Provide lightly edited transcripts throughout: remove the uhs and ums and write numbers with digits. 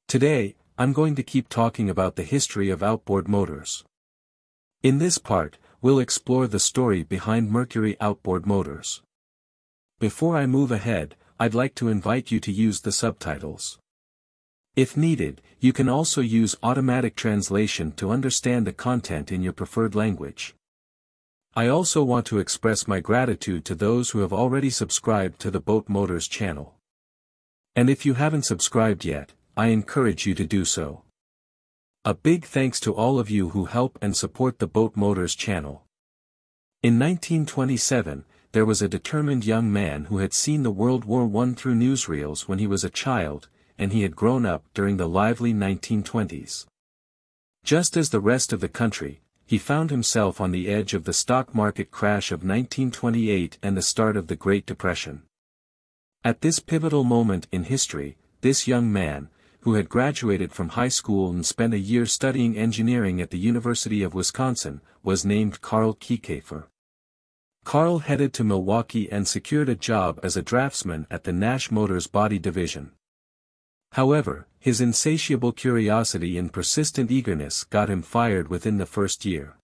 Today, I'm going to keep talking about the history of outboard motors. In this part, we'll explore the story behind Mercury outboard motors. Before I move ahead, I'd like to invite you to use the subtitles. If needed, you can also use automatic translation to understand the content in your preferred language. I also want to express my gratitude to those who have already subscribed to the Boat Motors channel. And if you haven't subscribed yet, I encourage you to do so. A big thanks to all of you who help and support the Boat Motors channel. In 1927, there was a determined young man who had seen the World War I through newsreels when he was a child, and he had grown up during the lively 1920s. Just as the rest of the country, he found himself on the edge of the stock market crash of 1928 and the start of the Great Depression. At this pivotal moment in history, this young man, who had graduated from high school and spent a year studying engineering at the University of Wisconsin, was named Caille. Caille headed to Milwaukee and secured a job as a draftsman at the Nash Motors body division. However, his insatiable curiosity and persistent eagerness got him fired within the first year.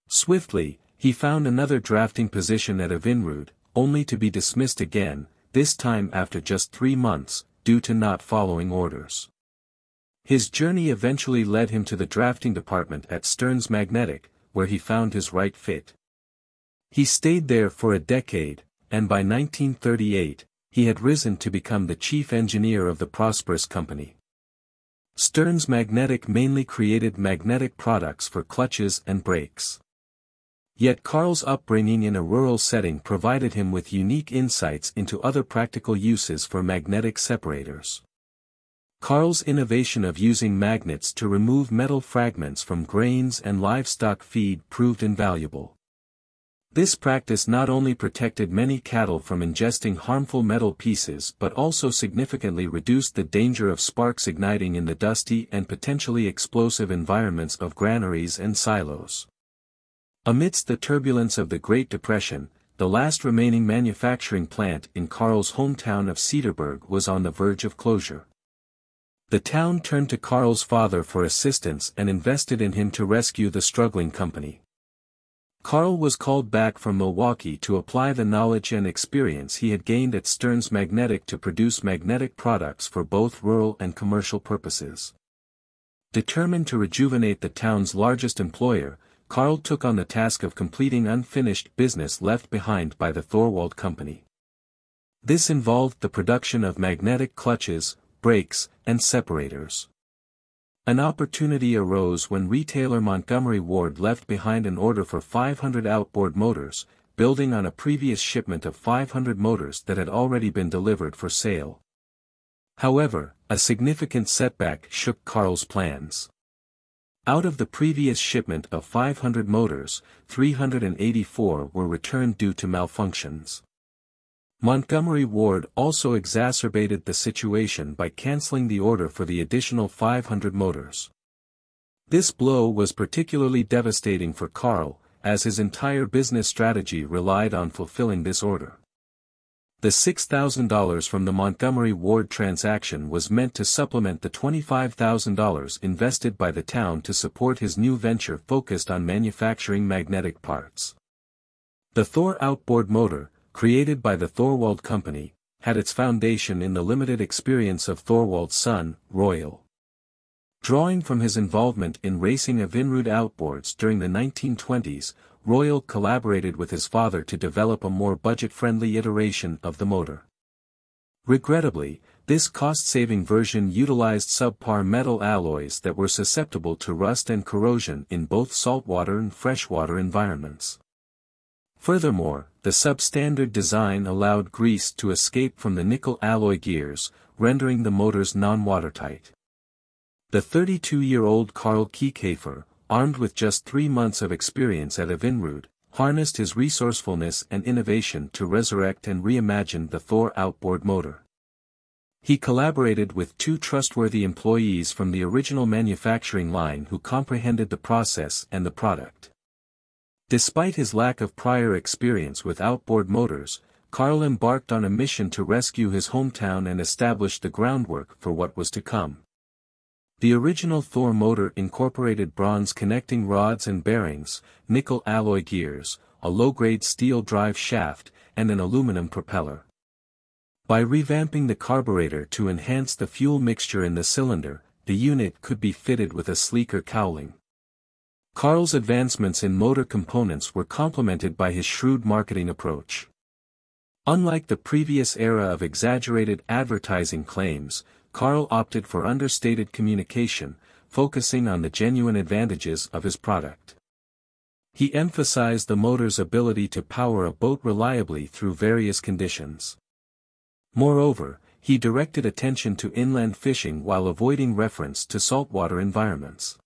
Swiftly, he found another drafting position at Evinrude, only to be dismissed again, this time after just 3 months, due to not following orders. His journey eventually led him to the drafting department at Stearns Magnetic, where he found his right fit. He stayed there for a decade, and by 1938, he had risen to become the chief engineer of the prosperous company. Stearns Magnetic mainly created magnetic products for clutches and brakes. Yet Caille's upbringing in a rural setting provided him with unique insights into other practical uses for magnetic separators. Caille's innovation of using magnets to remove metal fragments from grains and livestock feed proved invaluable. This practice not only protected many cattle from ingesting harmful metal pieces but also significantly reduced the danger of sparks igniting in the dusty and potentially explosive environments of granaries and silos. Amidst the turbulence of the Great Depression, the last remaining manufacturing plant in Caille's hometown of Cedarburg was on the verge of closure. The town turned to Caille's father for assistance and invested in him to rescue the struggling company. Caille was called back from Milwaukee to apply the knowledge and experience he had gained at Stearns Magnetic to produce magnetic products for both rural and commercial purposes. Determined to rejuvenate the town's largest employer, Caille took on the task of completing unfinished business left behind by the Thorwald Company. This involved the production of magnetic clutches, brakes, and separators. An opportunity arose when retailer Montgomery Ward left behind an order for 500 outboard motors, building on a previous shipment of 500 motors that had already been delivered for sale. However, a significant setback shook Caille's plans. Out of the previous shipment of 500 motors, 384 were returned due to malfunctions. Montgomery Ward also exacerbated the situation by canceling the order for the additional 500 motors. This blow was particularly devastating for Caille, as his entire business strategy relied on fulfilling this order. The $6,000 from the Montgomery Ward transaction was meant to supplement the $25,000 invested by the town to support his new venture focused on manufacturing magnetic parts. The Thor outboard motor, created by the Thorwald Company, had its foundation in the limited experience of Thorwald's son, Royal. Drawing from his involvement in racing Evinrude outboards during the 1920s, Royal collaborated with his father to develop a more budget-friendly iteration of the motor. Regrettably, this cost-saving version utilized subpar metal alloys that were susceptible to rust and corrosion in both saltwater and freshwater environments. Furthermore, the substandard design allowed grease to escape from the nickel alloy gears, rendering the motors non-watertight. The 32-year-old Caille, armed with just 3 months of experience at Evinrude, harnessed his resourcefulness and innovation to resurrect and reimagine the Thor outboard motor. He collaborated with 2 trustworthy employees from the original manufacturing line who comprehended the process and the product. Despite his lack of prior experience with outboard motors, Caille embarked on a mission to rescue his hometown and establish the groundwork for what was to come. The original Thor motor incorporated bronze connecting rods and bearings, nickel alloy gears, a low-grade steel drive shaft, and an aluminum propeller. By revamping the carburetor to enhance the fuel mixture in the cylinder, the unit could be fitted with a sleeker cowling. Carl's advancements in motor components were complemented by his shrewd marketing approach. Unlike the previous era of exaggerated advertising claims, Carl opted for understated communication, focusing on the genuine advantages of his product. He emphasized the motor's ability to power a boat reliably through various conditions. Moreover, he directed attention to inland fishing while avoiding reference to saltwater environments.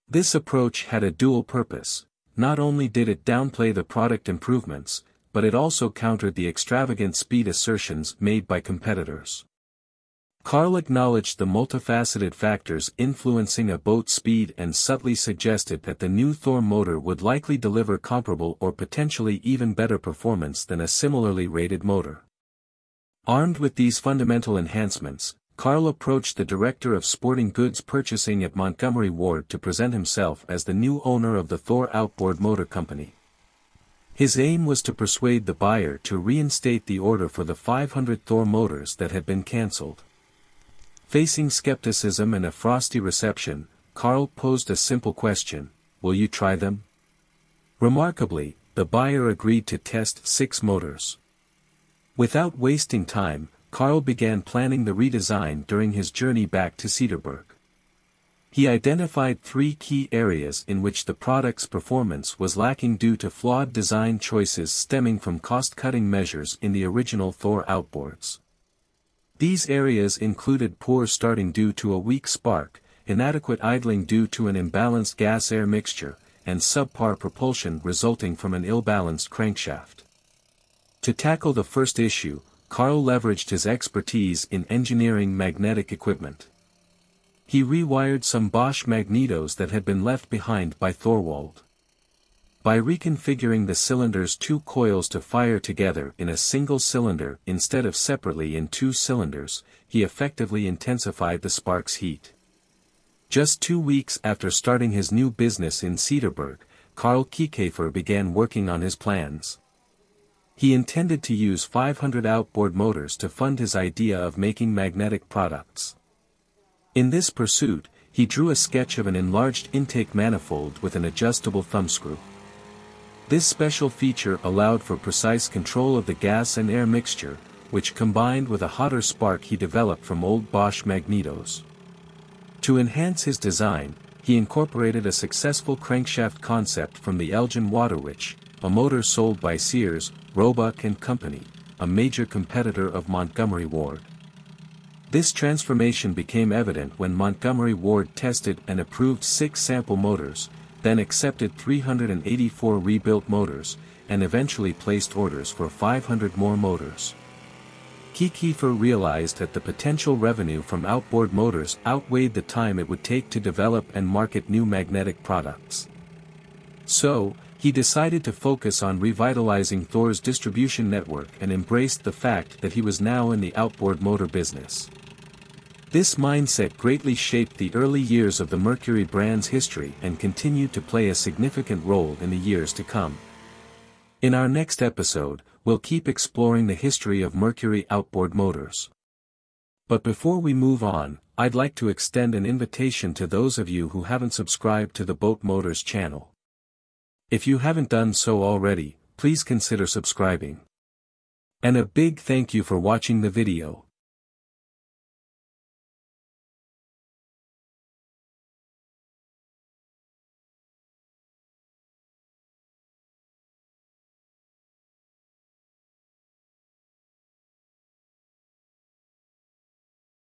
This approach had a dual purpose. Not only did it downplay the product improvements, but it also countered the extravagant speed assertions made by competitors. Carl acknowledged the multifaceted factors influencing a boat's speed and subtly suggested that the new Thor motor would likely deliver comparable or potentially even better performance than a similarly rated motor. Armed with these fundamental enhancements, Carl approached the director of sporting goods purchasing at Montgomery Ward to present himself as the new owner of the Thor Outboard Motor Company. His aim was to persuade the buyer to reinstate the order for the 500 Thor motors that had been cancelled. Facing skepticism and a frosty reception, Carl posed a simple question: "Will you try them?" Remarkably, the buyer agreed to test 6 motors. Without wasting time, Carl began planning the redesign during his journey back to Cedarburg. He identified 3 key areas in which the product's performance was lacking due to flawed design choices stemming from cost-cutting measures in the original Thor outboards. These areas included poor starting due to a weak spark, inadequate idling due to an imbalanced gas-air mixture, and subpar propulsion resulting from an ill-balanced crankshaft. To tackle the first issue, Carl leveraged his expertise in engineering magnetic equipment. He rewired some Bosch magnetos that had been left behind by Thorwald. By reconfiguring the cylinder's 2 coils to fire together in a single cylinder instead of separately in 2 cylinders, he effectively intensified the spark's heat. Just 2 weeks after starting his new business in Cedarburg, Carl Kiekhaefer began working on his plans. He intended to use 500 outboard motors to fund his idea of making magnetic products. In this pursuit, he drew a sketch of an enlarged intake manifold with an adjustable thumbscrew. This special feature allowed for precise control of the gas and air mixture, which combined with a hotter spark he developed from old Bosch magnetos. To enhance his design, he incorporated a successful crankshaft concept from the Elgin Waterwitch, a motor sold by Sears, Roebuck and Company, a major competitor of Montgomery Ward. This transformation became evident when Montgomery Ward tested and approved 6 sample motors, then accepted 384 rebuilt motors, and eventually placed orders for 500 more motors. Kiekhaefer realized that the potential revenue from outboard motors outweighed the time it would take to develop and market new magnetic products. So, he decided to focus on revitalizing Thor's distribution network and embraced the fact that he was now in the outboard motor business. This mindset greatly shaped the early years of the Mercury brand's history and continued to play a significant role in the years to come. In our next episode, we'll keep exploring the history of Mercury outboard motors. But before we move on, I'd like to extend an invitation to those of you who haven't subscribed to the Boat Motors channel. If you haven't done so already, please consider subscribing. And a big thank you for watching the video.